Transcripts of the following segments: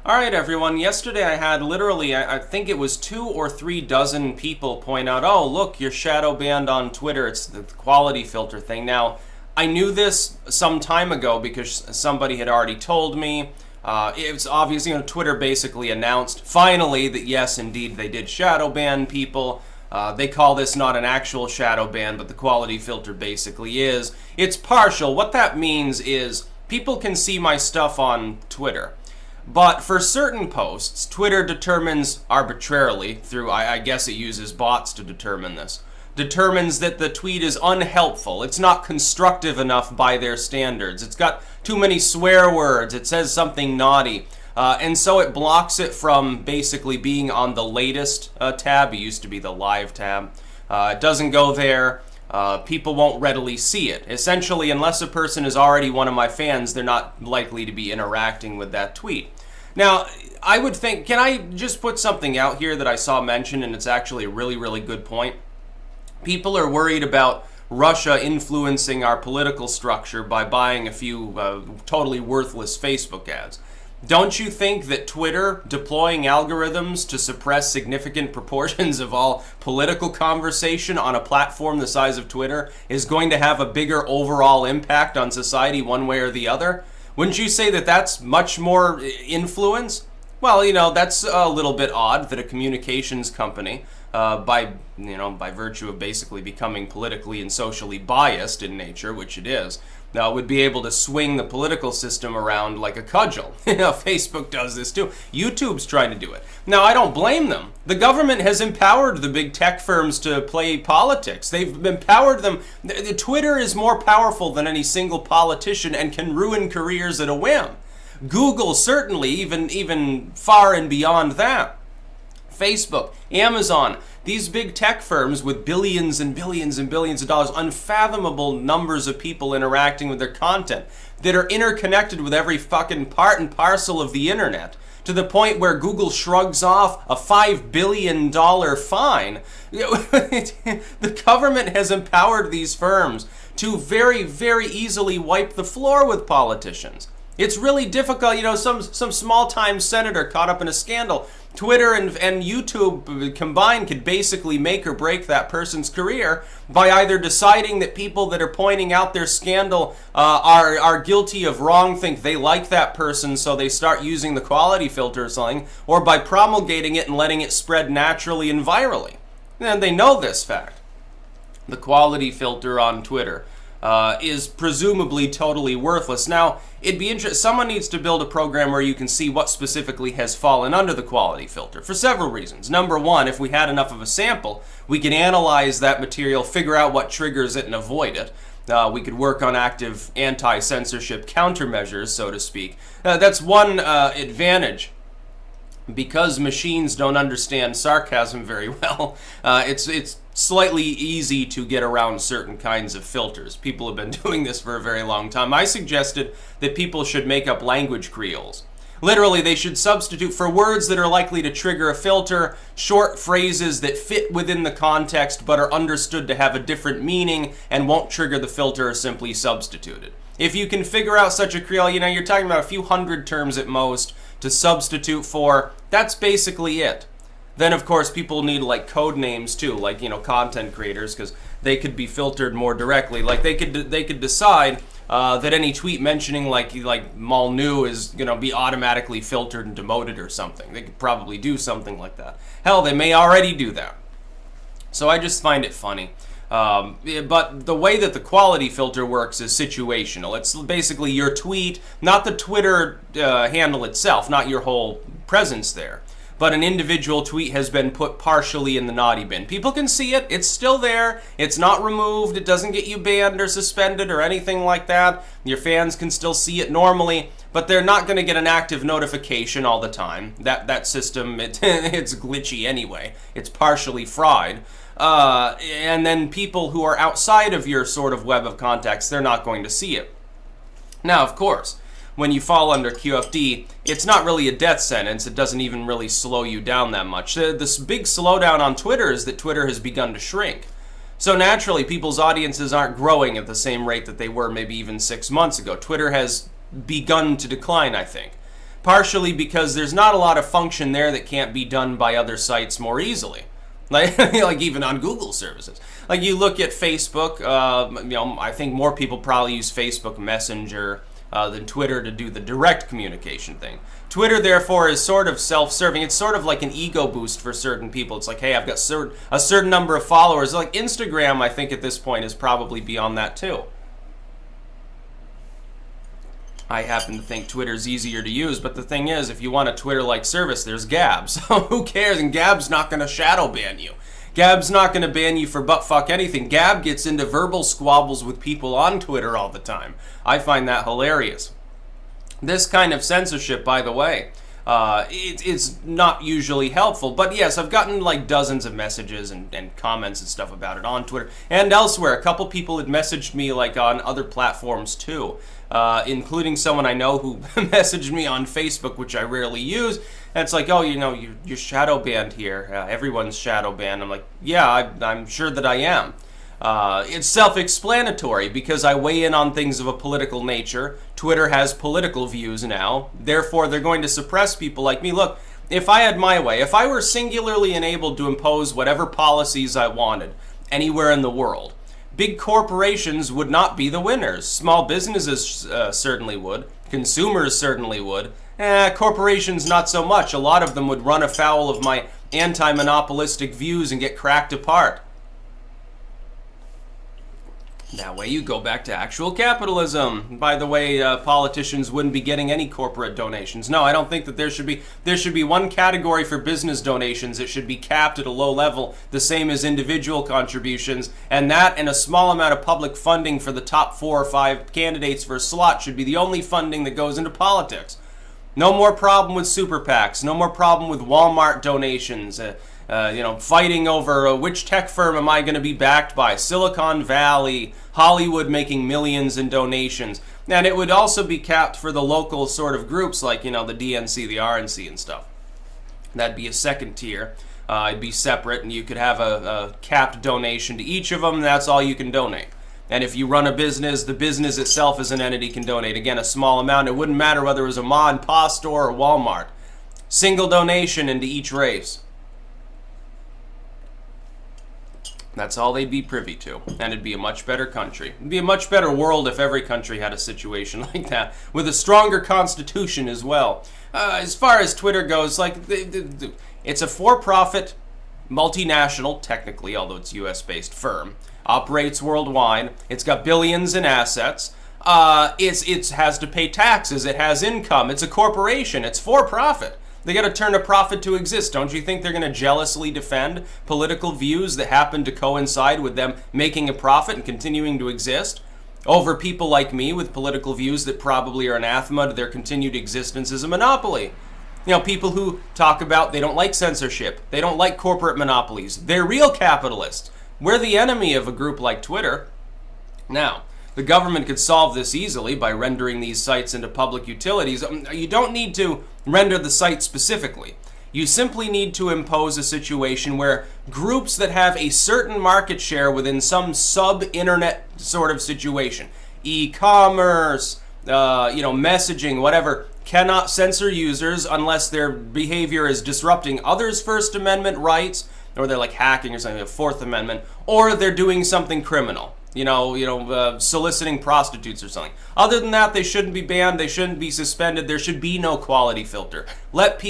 Alright everyone, yesterday I had literally, I think it was 2 or 3 dozen people point out, oh look, you're shadow banned on Twitter, it's the quality filter thing. Now, I knew this some time ago because somebody had already told me. It's obvious, Twitter basically announced finally that yes, indeed, they did shadow ban people. They call this not an actual shadow ban, but the quality filter basically is. It's partial. What that means is people can see my stuff on Twitter. But for certain posts, Twitter determines arbitrarily, through, I guess it uses bots to determine this, determines that the tweet is unhelpful. It's not constructive enough by their standards. It's got too many swear words. It says something naughty. And so it blocks it from basically being on the latest tab. It used to be the live tab. It doesn't go there. People won't readily see it. Essentially, unless a person is already one of my fans, they're not likely to be interacting with that tweet. Now, I would think, can I just put something out here that I saw mentioned, and it's actually a really, really good point? People are worried about Russia influencing our political structure by buying a few totally worthless Facebook ads. Don't you think that Twitter deploying algorithms to suppress significant proportions of all political conversation on a platform the size of Twitter is going to have a bigger overall impact on society one way or the other? Wouldn't you say that that's much more influence? Well, that's a little bit odd that a communications company, by virtue of basically becoming politically and socially biased in nature, which it is, would be able to swing the political system around like a cudgel. Facebook does this too. YouTube's trying to do it. Now, I don't blame them. The government has empowered the big tech firms to play politics. They've empowered them. Twitter is more powerful than any single politician and can ruin careers at a whim. Google, certainly, even far and beyond that. Facebook, Amazon, these big tech firms with billions and billions and billions of dollars, unfathomable numbers of people interacting with their content that are interconnected with every fucking part and parcel of the internet, to the point where Google shrugs off a $5 billion fine. The government has empowered these firms to very, very easily wipe the floor with politicians. It's really difficult. Some small-time senator caught up in a scandal. Twitter and YouTube combined could basically make or break that person's career by either deciding that people that are pointing out their scandal are guilty of wrong, think they like that person, so they start using the quality filter or something, or by promulgating it and letting it spread naturally and virally. And they know this fact. The quality filter on Twitter is presumably totally worthless. Now, it'd be interesting. Someone needs to build a program where you can see what specifically has fallen under the quality filter for several reasons. Number one, if we had enough of a sample, we can analyze that material, figure out what triggers it, and avoid it. We could work on active anti-censorship countermeasures, so to speak. That's one advantage. Because machines don't understand sarcasm very well, it's slightly easy to get around certain kinds of filters. People have been doing this for a very long time. I suggested that people should make up language creoles. Literally, they should substitute for words that are likely to trigger a filter, short phrases that fit within the context but are understood to have a different meaning and won't trigger the filter, are simply substituted. If you can figure out such a creole, you're talking about a few hundred terms at most to substitute for. That's basically it. Then, of course, people need code names too, content creators, because they could be filtered more directly. They could decide that any tweet mentioning like Malnu is gonna be automatically filtered and demoted or something. They could probably do something like that. Hell, they may already do that. So I just find it funny. But the way that the quality filter works is situational. It's basically your tweet, not the Twitter handle itself, not your whole presence there. But an individual tweet has been put partially in the naughty bin. People can see it. It's still there. It's not removed. It doesn't get you banned or suspended or anything like that. Your fans can still see it normally, but they're not going to get an active notification all the time. That system, it's glitchy anyway. It's partially fried. And then people who are outside of your sort of web of contacts, they're not going to see it. Now, of course, when you fall under QFD, it's not really a death sentence. It doesn't even really slow you down that much. This big slowdown on Twitter is that Twitter has begun to shrink. So naturally, people's audiences aren't growing at the same rate that they were maybe even 6 months ago. Twitter has begun to decline, I think. partially because there's not a lot of function there that can't be done by other sites more easily. Like even on Google services. Like you look at Facebook, I think more people probably use Facebook Messenger than Twitter to do the direct communication thing. Twitter, therefore, is sort of self-serving. It's sort of like an ego boost for certain people. It's like, hey, I've got a certain number of followers. Like Instagram, I think at this point is probably beyond that too. I happen to think Twitter's easier to use, but the thing is, if you want a Twitter-like service, there's Gab. So who cares? And Gab's not going to shadow ban you. Gab's not going to ban you for buttfuck anything. Gab gets into verbal squabbles with people on Twitter all the time. I find that hilarious. This kind of censorship, by the way, it's not usually helpful. But yes, I've gotten like dozens of messages and comments and stuff about it on Twitter and elsewhere. A couple people had messaged me like on other platforms too. Including someone I know who messaged me on Facebook, which I rarely use. And it's like, oh, you're shadow banned here. Everyone's shadow banned. I'm like, yeah, I'm sure that I am. It's self-explanatory because I weigh in on things of a political nature. Twitter has political views now. Therefore, they're going to suppress people like me. Look, if I had my way, if I were singularly enabled to impose whatever policies I wanted anywhere in the world, big corporations would not be the winners. Small businesses certainly would. Consumers certainly would. Corporations not so much. A lot of them would run afoul of my anti-monopolistic views and get cracked apart. That way you go back to actual capitalism. By the way, politicians wouldn't be getting any corporate donations. No, I don't think that there should be one category for business donations. It should be capped at a low level, the same as individual contributions, and that and a small amount of public funding for the top 4 or 5 candidates for a slot should be the only funding that goes into politics. No more problem with super PACs. No more problem with Walmart donations. Fighting over which tech firm am I going to be backed by? Silicon Valley, Hollywood making millions in donations. And it would also be capped for the local sort of groups like, the DNC, the RNC and stuff. That'd be a second tier. It'd be separate and you could have a capped donation to each of them. And that's all you can donate. And if you run a business, the business itself as an entity can donate. Again, a small amount. It wouldn't matter whether it was a ma and pa store or Walmart. Single donation into each race. That's all they'd be privy to. And it'd be a much better country. It'd be a much better world if every country had a situation like that. With a stronger constitution as well. As far as Twitter goes, like it's a for-profit, multinational, technically, although it's US-based firm. Operates worldwide. It's got billions in assets. It has to pay taxes. It has income. It's a corporation. It's for-profit. They got to turn a profit to exist. Don't you think they're going to jealously defend political views that happen to coincide with them making a profit and continuing to exist over people like me with political views that probably are anathema to their continued existence as a monopoly? People who talk about they don't like censorship. They don't like corporate monopolies. They're real capitalists. We're the enemy of a group like Twitter. Now, the government could solve this easily by rendering these sites into public utilities. You don't need to render the site specifically. You simply need to impose a situation where groups that have a certain market share within some sub-internet sort of situation, e-commerce, messaging, whatever, cannot censor users unless their behavior is disrupting others' First Amendment rights, or they're like hacking or something, the Fourth Amendment, or they're doing something criminal. Soliciting prostitutes or something. Other than that, they shouldn't be banned. They shouldn't be suspended. There should be no quality filter. Let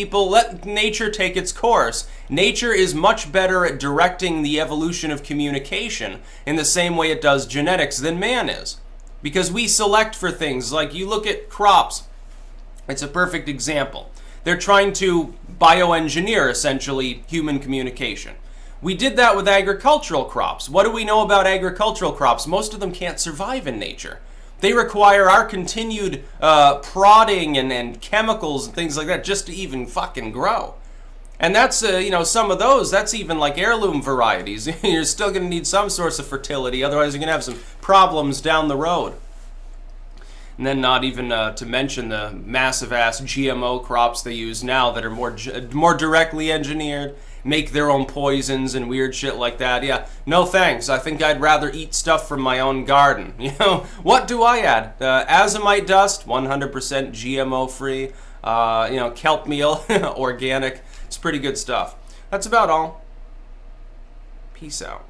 nature take its course. Nature is much better at directing the evolution of communication in the same way it does genetics than man is. Because we select for things. Like you look at crops. It's a perfect example. They're trying to bioengineer, essentially, human communication. We did that with agricultural crops. What do we know about agricultural crops? Most of them can't survive in nature. They require our continued prodding and chemicals and things like that just to even fucking grow. And that's, some of those, that's even like heirloom varieties. You're still going to need some source of fertility, otherwise you're going to have some problems down the road. And then not even to mention the massive ass GMO crops they use now that are more directly engineered, make their own poisons and weird shit like that. Yeah, no thanks. I think I'd rather eat stuff from my own garden. You know, what do I add? Azomite dust, 100% GMO free. You know, kelp meal, organic. It's pretty good stuff. That's about all. Peace out.